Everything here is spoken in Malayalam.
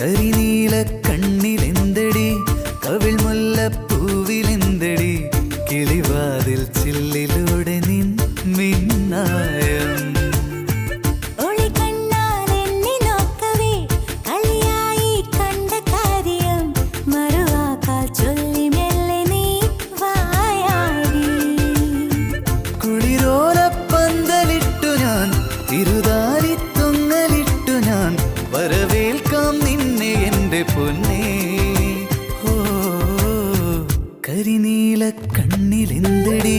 കരിനീല കണ്ണിലെന്തടി കവിൾ മുല്ലപ്പൂവിലെന്തടി കിളിവാതിൽ ചില്ലിലൂടെ നിൻ മിന്നായം കുളിരോലപ്പന്തലിട്ടു ഞാൻ തിരുതാലിത്തൊങ്ങലിട്ടു ഞാൻ വരവേൽക്കാം നിന്നെ എൻ്റെ പൊന്നേ ഓ കരിനീല കണ്ണിലെന്തടി